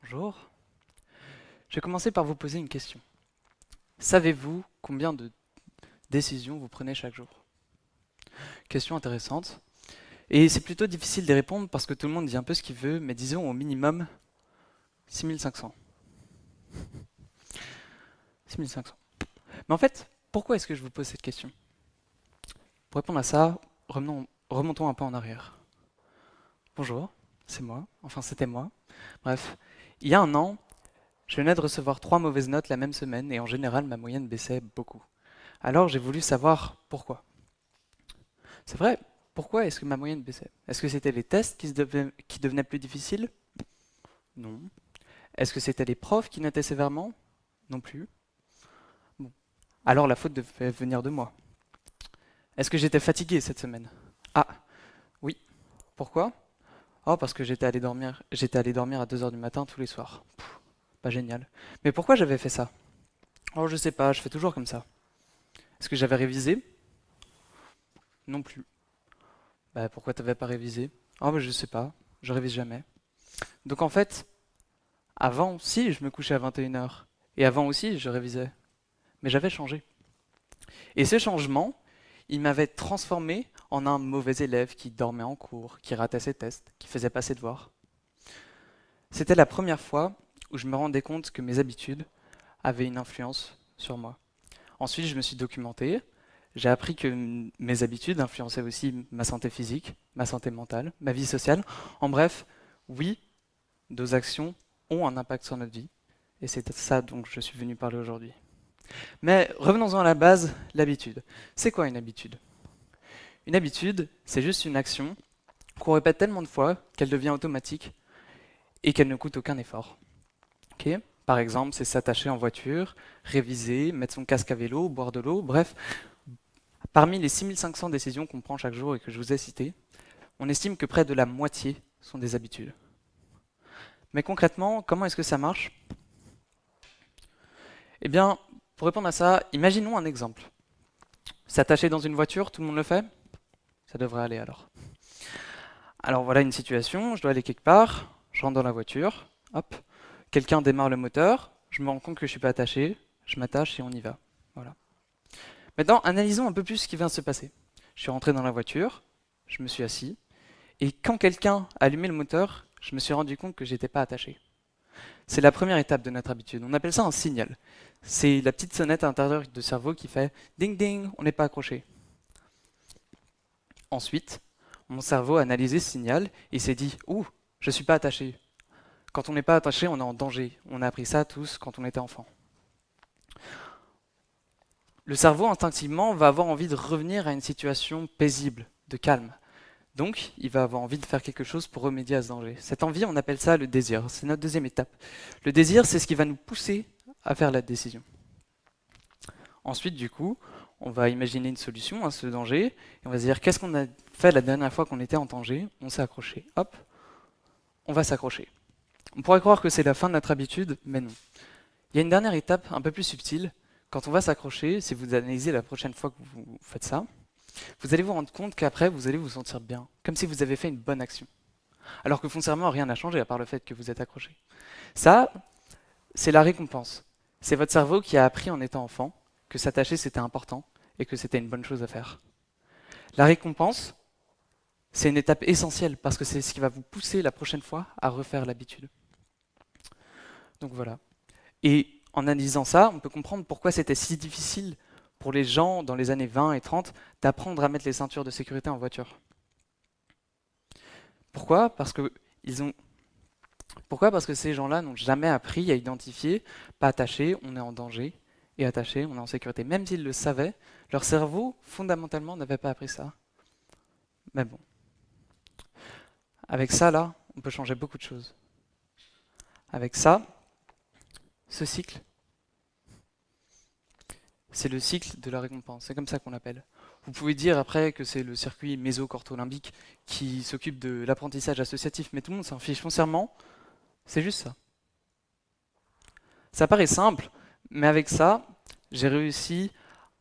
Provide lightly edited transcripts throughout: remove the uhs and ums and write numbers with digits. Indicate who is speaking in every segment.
Speaker 1: Bonjour. Je vais commencer par vous poser une question. Savez-vous combien de décisions vous prenez chaque jour? Question intéressante. Et c'est plutôt difficile d'y répondre parce que tout le monde dit un peu ce qu'il veut, mais disons au minimum 6500. 6500. Mais en fait, pourquoi est-ce que je vous pose cette question? Pour répondre à ça, remontons un peu en arrière. Bonjour, c'est moi. Enfin, c'était moi. Bref, il y a un an, je venais de recevoir 3 mauvaises notes la même semaine et en général, ma moyenne baissait beaucoup. Alors j'ai voulu savoir pourquoi. C'est vrai, pourquoi est-ce que ma moyenne baissait? Est-ce que c'était les tests qui devenaient plus difficiles? Non. Est-ce que c'était les profs qui notaient sévèrement? Non plus. Bon. Alors la faute devait venir de moi. Est-ce que j'étais fatigué cette semaine? Ah, oui. Pourquoi? Oh, parce que j'étais allé dormir à 2 heures du matin tous les soirs. Pas génial. Mais pourquoi j'avais fait ça? Oh, je sais pas, je fais toujours comme ça. Est-ce que j'avais révisé? Non plus. Bah, pourquoi t'avais pas révisé? Oh, bah, je sais pas, je révise jamais. Donc en fait, avant aussi, je me couchais à 21 heures. Et avant aussi, je révisais. Mais j'avais changé. Et ce changement, il m'avait transformé en un mauvais élève qui dormait en cours, qui ratait ses tests, qui faisait pas ses devoirs. C'était la première fois où je me rendais compte que mes habitudes avaient une influence sur moi. Ensuite, je me suis documenté. J'ai appris que mes habitudes influençaient aussi ma santé physique, ma santé mentale, ma vie sociale. En bref, oui, nos actions ont un impact sur notre vie. Et c'est de ça dont je suis venu parler aujourd'hui. Mais revenons-en à la base, l'habitude. C'est quoi une habitude? Une habitude, c'est juste une action qu'on répète tellement de fois qu'elle devient automatique et qu'elle ne coûte aucun effort. Ok. Par exemple, c'est s'attacher en voiture, réviser, mettre son casque à vélo, boire de l'eau, bref. Parmi les 6500 décisions qu'on prend chaque jour et que je vous ai citées, on estime que près de la moitié sont des habitudes. Mais concrètement, comment est-ce que ça marche? Eh bien, pour répondre à ça, imaginons un exemple. S'attacher dans une voiture, tout le monde le fait? Ça devrait aller alors. Alors voilà une situation, je dois aller quelque part, je rentre dans la voiture, hop, quelqu'un démarre le moteur, je me rends compte que je suis pas attaché, je m'attache et on y va. Voilà. Maintenant, analysons un peu plus ce qui vient de se passer. Je suis rentré dans la voiture, je me suis assis, et quand quelqu'un a allumé le moteur, je me suis rendu compte que j'étais pas attaché. C'est la première étape de notre habitude. On appelle ça un signal. C'est la petite sonnette à l'intérieur du cerveau qui fait ding ding, on n'est pas accroché. Ensuite, mon cerveau a analysé ce signal et s'est dit ouh, je suis pas attaché. Quand on n'est pas attaché, on est en danger. On a appris ça tous quand on était enfant. Le cerveau, instinctivement, va avoir envie de revenir à une situation paisible, de calme. Donc, il va avoir envie de faire quelque chose pour remédier à ce danger. Cette envie, on appelle ça le désir. C'est notre deuxième étape. Le désir, c'est ce qui va nous pousser à faire la décision. Ensuite, du coup, on va imaginer une solution à ce danger et on va se dire qu'est-ce qu'on a fait la dernière fois qu'on était en danger? On s'est accroché. Hop, on va s'accrocher. On pourrait croire que c'est la fin de notre habitude, mais non. Il y a une dernière étape un peu plus subtile. Quand on va s'accrocher, si vous analysez la prochaine fois que vous faites ça, vous allez vous rendre compte qu'après, vous allez vous sentir bien, comme si vous avez fait une bonne action. Alors que foncièrement, rien n'a changé à part le fait que vous êtes accroché. Ça, c'est la récompense. C'est votre cerveau qui a appris en étant enfant que s'attacher c'était important et que c'était une bonne chose à faire. La récompense, c'est une étape essentielle parce que c'est ce qui va vous pousser la prochaine fois à refaire l'habitude. Donc voilà. Et en analysant ça, on peut comprendre pourquoi c'était si difficile pour les gens dans les années 20 et 30 d'apprendre à mettre les ceintures de sécurité en voiture. Pourquoi? Pourquoi? Parce que ces gens-là n'ont jamais appris à identifier, pas attaché, on est en danger, et attaché, on est en sécurité. Même s'ils le savaient, leur cerveau, fondamentalement, n'avait pas appris ça. Mais bon, avec ça, là, on peut changer beaucoup de choses. Avec ça, ce cycle, c'est le cycle de la récompense. C'est comme ça qu'on l'appelle. Vous pouvez dire après que c'est le circuit mésocorto-limbique qui s'occupe de l'apprentissage associatif, mais tout le monde s'en fiche foncièrement. C'est juste ça. Ça paraît simple, mais avec ça, j'ai réussi,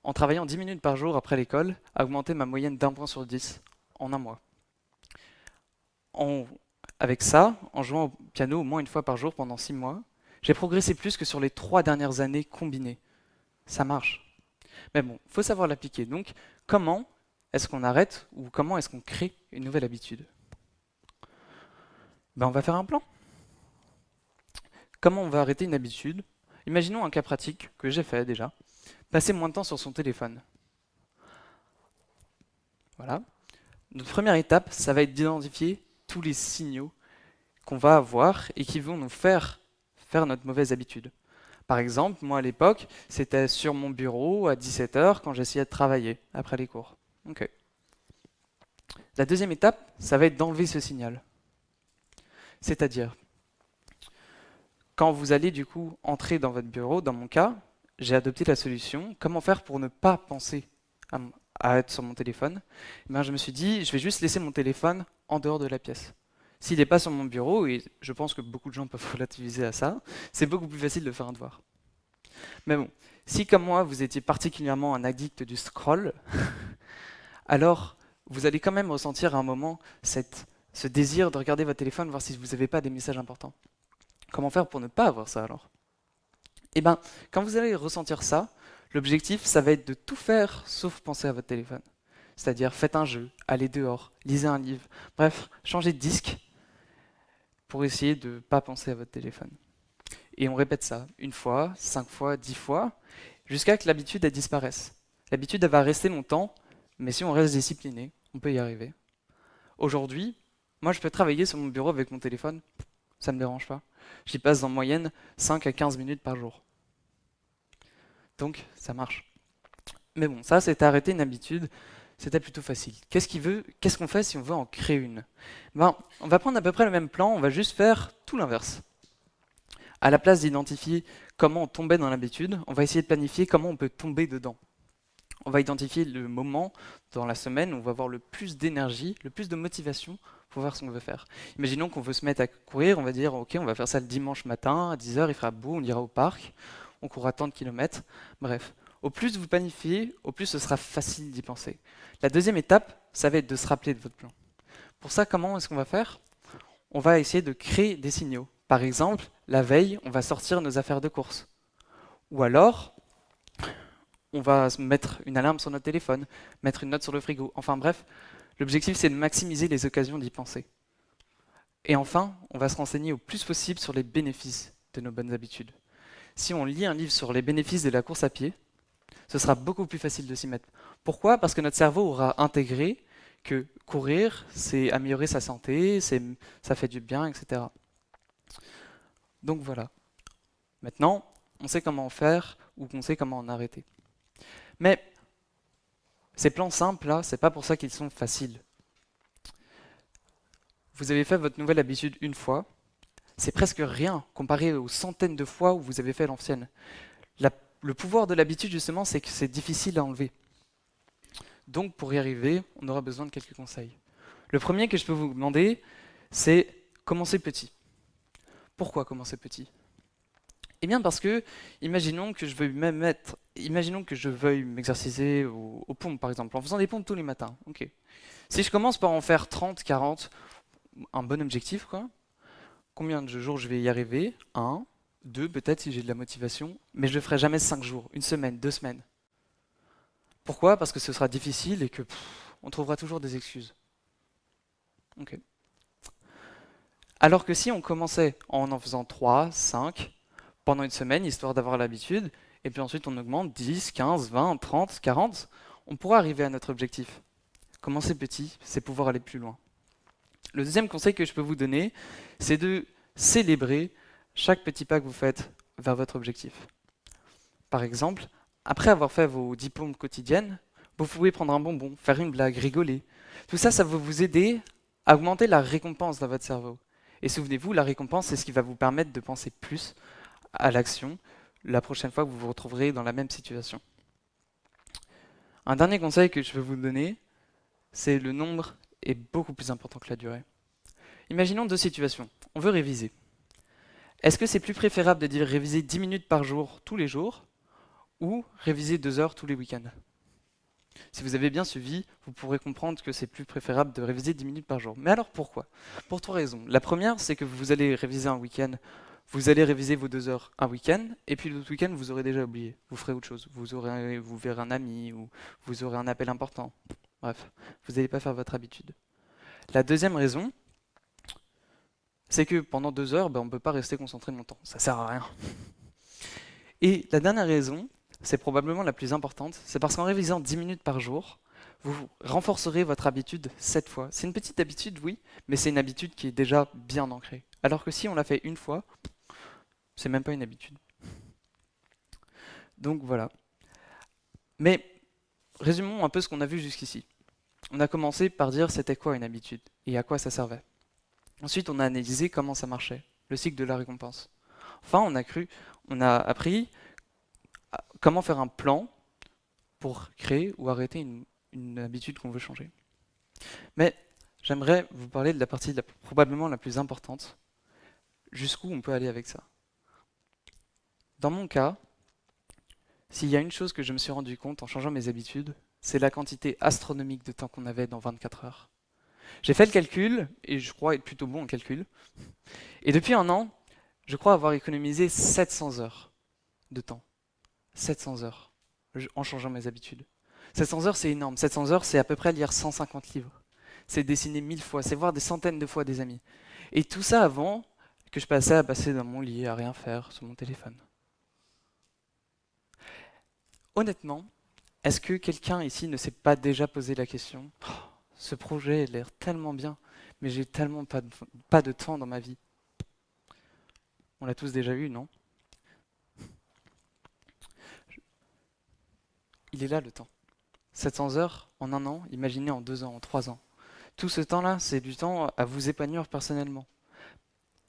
Speaker 1: en travaillant 10 minutes par jour après l'école, à augmenter ma moyenne d'1 point sur 10 en un mois. En Avec ça, en jouant au piano au moins une fois par jour pendant 6 mois, j'ai progressé plus que sur les 3 dernières années combinées. Ça marche. Mais bon, faut savoir l'appliquer. Donc, comment est-ce qu'on arrête ou comment est-ce qu'on crée une nouvelle habitude? On va faire un plan. Comment on va arrêter une habitude? Imaginons un cas pratique que j'ai fait déjà. Passer moins de temps sur son téléphone. Voilà. Notre première étape, ça va être d'identifier tous les signaux qu'on va avoir et qui vont nous faire notre mauvaise habitude. Par exemple, moi à l'époque, c'était sur mon bureau à 17 heures quand j'essayais de travailler après les cours. Ok. La deuxième étape, ça va être d'enlever ce signal. C'est-à-dire, quand vous allez du coup entrer dans votre bureau, dans mon cas, j'ai adopté la solution. Comment faire pour ne pas penser à être sur mon téléphone? Je me suis dit, je vais juste laisser mon téléphone en dehors de la pièce. S'il n'est pas sur mon bureau, et je pense que beaucoup de gens peuvent relativiser à ça, c'est beaucoup plus facile de faire un devoir. Mais bon, si comme moi, vous étiez particulièrement un addict du scroll, alors vous allez quand même ressentir à un moment ce désir de regarder votre téléphone, voir si vous n'avez pas des messages importants. Comment faire pour ne pas avoir ça alors? Quand vous allez ressentir ça, l'objectif, ça va être de tout faire sauf penser à votre téléphone. C'est-à-dire, faites un jeu, allez dehors, lisez un livre, bref, changez de disque pour essayer de ne pas penser à votre téléphone. Et on répète ça une fois, 5 fois, 10 fois, jusqu'à que l'habitude elle disparaisse. L'habitude elle va rester longtemps, mais si on reste discipliné, on peut y arriver. Aujourd'hui, moi je peux travailler sur mon bureau avec mon téléphone, ça ne me dérange pas. J'y passe en moyenne 5 à 15 minutes par jour. Donc ça marche. Mais bon, ça c'était arrêter une habitude, c'était plutôt facile. Qu'est-ce qu'on fait si on veut en créer une? On va prendre à peu près le même plan, on va juste faire tout l'inverse. À la place d'identifier comment on tombait dans l'habitude, on va essayer de planifier comment on peut tomber dedans. On va identifier le moment dans la semaine où on va avoir le plus d'énergie, le plus de motivation pour faire ce qu'on veut faire. Imaginons qu'on veut se mettre à courir, on va dire ok, on va faire ça le dimanche matin, à 10 heures, il fera beau, on ira au parc, on courra tant de kilomètres. Bref, au plus vous planifiez, au plus ce sera facile d'y penser. La deuxième étape, ça va être de se rappeler de votre plan. Pour ça, comment est-ce qu'on va faire? On va essayer de créer des signaux. Par exemple, la veille, on va sortir nos affaires de course. Ou alors, on va mettre une alarme sur notre téléphone, mettre une note sur le frigo. Enfin bref, l'objectif c'est de maximiser les occasions d'y penser. Et enfin, on va se renseigner au plus possible sur les bénéfices de nos bonnes habitudes. Si on lit un livre sur les bénéfices de la course à pied, ce sera beaucoup plus facile de s'y mettre. Pourquoi? Parce que notre cerveau aura intégré que courir, c'est améliorer sa santé, ça fait du bien, etc. Donc voilà. Maintenant, on sait comment faire ou on sait comment en arrêter. Mais ces plans simples, là, c'est pas pour ça qu'ils sont faciles. Vous avez fait votre nouvelle habitude une fois, c'est presque rien comparé aux centaines de fois où vous avez fait l'ancienne. Le pouvoir de l'habitude, justement, c'est que c'est difficile à enlever. Donc, pour y arriver, on aura besoin de quelques conseils. Le premier que je peux vous demander, c'est commencer petit. Pourquoi commencer petit? Eh bien parce que, imaginons que je veuille m'exercicer aux pompes par exemple, en faisant des pompes tous les matins. Ok. Si je commence par en faire 30, 40, un bon objectif quoi, combien de jours je vais y arriver? 1, 2 peut-être si j'ai de la motivation, mais je ne le ferai jamais 5 jours, une semaine, 2 semaines. Pourquoi? Parce que ce sera difficile et que on trouvera toujours des excuses. Ok. Alors que si on commençait en faisant 3, 5, pendant une semaine, histoire d'avoir l'habitude, et puis ensuite on augmente 10, 15, 20, 30, 40, on pourra arriver à notre objectif. Commencer petit, c'est pouvoir aller plus loin. Le deuxième conseil que je peux vous donner, c'est de célébrer chaque petit pas que vous faites vers votre objectif. Par exemple, après avoir fait vos 10 pompes quotidiennes, vous pouvez prendre un bonbon, faire une blague, rigoler. Tout ça, ça va vous aider à augmenter la récompense dans votre cerveau. Et souvenez-vous, la récompense, c'est ce qui va vous permettre de penser plus à l'action la prochaine fois que vous vous retrouverez dans la même situation. Un dernier conseil que je veux vous donner, c'est le nombre est beaucoup plus important que la durée. Imaginons 2 situations. On veut réviser. Est-ce que c'est plus préférable de dire réviser 10 minutes par jour tous les jours ou réviser 2 heures tous les week-ends? Si vous avez bien suivi, vous pourrez comprendre que c'est plus préférable de réviser 10 minutes par jour. Mais alors pourquoi? Pour trois raisons. La première, c'est que vous allez réviser un week-end, vous allez réviser vos 2 heures un week-end, et puis l'autre week-end, vous aurez déjà oublié. Vous ferez autre chose. Vous verrez un ami, ou vous aurez un appel important. Bref, vous n'allez pas faire votre habitude. La deuxième raison, c'est que pendant 2 heures, on ne peut pas rester concentré longtemps. Ça sert à rien. Et la dernière raison, c'est probablement la plus importante, c'est parce qu'en révisant 10 minutes par jour, vous renforcerez votre habitude 7 fois. C'est une petite habitude, oui, mais c'est une habitude qui est déjà bien ancrée. Alors que si on l'a fait une fois, c'est même pas une habitude. Donc voilà. Mais résumons un peu ce qu'on a vu jusqu'ici. On a commencé par dire c'était quoi une habitude et à quoi ça servait. Ensuite, on a analysé comment ça marchait, le cycle de la récompense. Enfin, on a appris comment faire un plan pour créer ou arrêter une habitude qu'on veut changer. Mais j'aimerais vous parler de la partie probablement la plus importante, jusqu'où on peut aller avec ça. Dans mon cas, s'il y a une chose que je me suis rendu compte en changeant mes habitudes, c'est la quantité astronomique de temps qu'on avait dans 24 heures. J'ai fait le calcul, et je crois être plutôt bon en calcul, et depuis un an, je crois avoir économisé 700 heures de temps. 700 heures en changeant mes habitudes. 700 heures, c'est énorme. 700 heures, c'est à peu près lire 150 livres. C'est dessiner 1000 fois, c'est voir des centaines de fois des amis. Et tout ça avant que je passais à passer dans mon lit, à rien faire sur mon téléphone. Honnêtement, est-ce que quelqu'un ici ne s'est pas déjà posé la question: oh, ce projet a l'air tellement bien, mais j'ai tellement pas de temps dans ma vie. On l'a tous déjà eu, non? Il est là le temps. 700 heures en un an, imaginez en 2 ans, en 3 ans. Tout ce temps-là, c'est du temps à vous épanouir personnellement.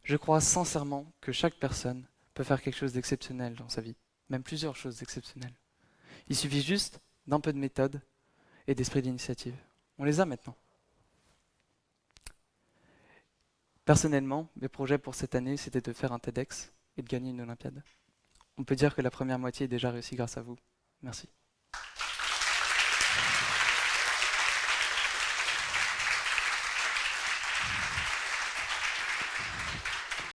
Speaker 1: Je crois sincèrement que chaque personne peut faire quelque chose d'exceptionnel dans sa vie, même plusieurs choses exceptionnelles. Il suffit juste d'un peu de méthode et d'esprit d'initiative. On les a maintenant. Personnellement, mes projets pour cette année, c'était de faire un TEDx et de gagner une Olympiade. On peut dire que la première moitié est déjà réussie grâce à vous. Merci.